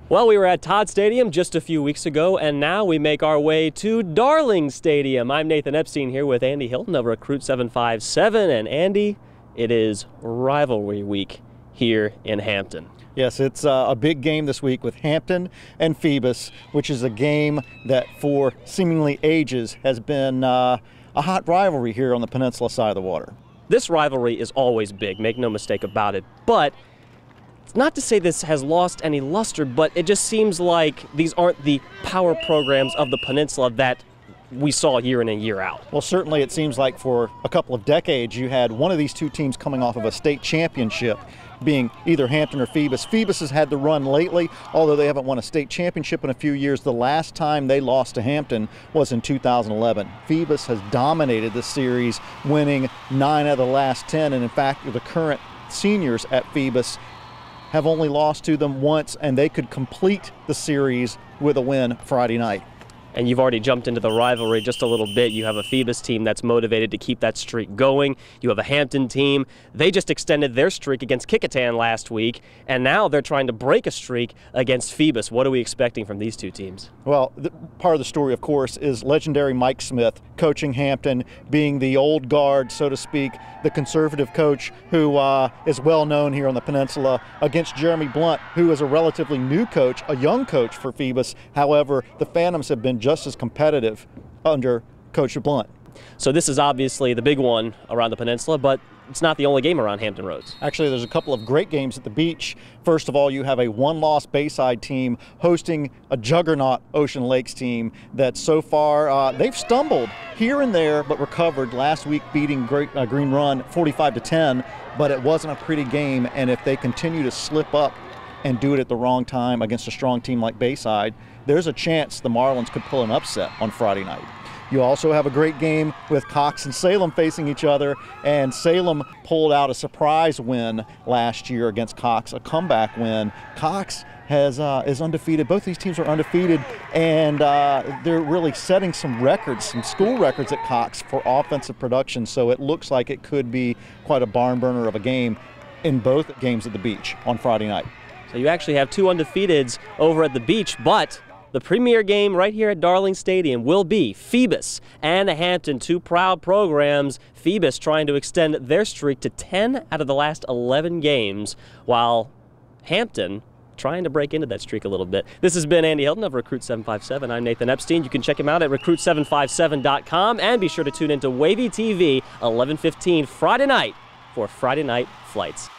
Well, we were at Todd Stadium just a few weeks ago, and now we make our way to Darling Stadium. I'm Nathan Epstein here with Andy Hilton of Recruit 757, and Andy, it is rivalry week here in Hampton. Yes, it's a big game this week with Hampton and Phoebus, which is a game that for seemingly ages has been a hot rivalry here on the Peninsula side of the water. This rivalry is always big, make no mistake about it, but it's not to say this has lost any luster, but it just seems like these aren't the power programs of the Peninsula that we saw year in and year out. Well, certainly it seems like for a couple of decades you had one of these two teams coming off of a state championship, being either Hampton or Phoebus. Phoebus has had the run lately, although they haven't won a state championship in a few years. The last time they lost to Hampton was in 2011. Phoebus has dominated the series, winning 9 out of the last 10, and in fact the current seniors at Phoebus have only lost to them once, and they could complete the series with a win Friday night. And you've already jumped into the rivalry just a little bit. You have a Phoebus team that's motivated to keep that streak going. You have a Hampton team. They just extended their streak against Kicquetan last week, and now they're trying to break a streak against Phoebus. What are we expecting from these two teams? Well, part of the story, of course, is legendary Mike Smith coaching Hampton, being the old guard, so to speak, the conservative coach who is well known here on the Peninsula, against Jeremy Blunt, who is a relatively new coach, a young coach for Phoebus. However, the Phantoms have been just as competitive under Coach Blunt. So this is obviously the big one around the Peninsula, but it's not the only game around Hampton Roads. Actually, there's a couple of great games at the beach. First of all, you have a one-loss Bayside team hosting a juggernaut Ocean Lakes team that so far they've stumbled here and there, but recovered last week, beating Green Run 45-10. But it wasn't a pretty game, and if they continue to slip up and do it at the wrong time against a strong team like Bayside, there's a chance the Marlins could pull an upset on Friday night. You also have a great game with Cox and Salem facing each other, and Salem pulled out a surprise win last year against Cox, a comeback win. Cox is undefeated. Both these teams are undefeated, and they're really setting some records, some school records at Cox for offensive production, so it looks like it could be quite a barn burner of a game in both games at the beach on Friday night. So you actually have two undefeateds over at the beach, but the premier game right here at Darling Stadium will be Phoebus and Hampton, two proud programs. Phoebus trying to extend their streak to 10 out of the last 11 games, while Hampton trying to break into that streak a little bit. This has been Andy Hilton of Recruit 757. I'm Nathan Epstein. You can check him out at recruit757.com, and be sure to tune into WAVY TV 11:15 Friday night for Friday Night Flights.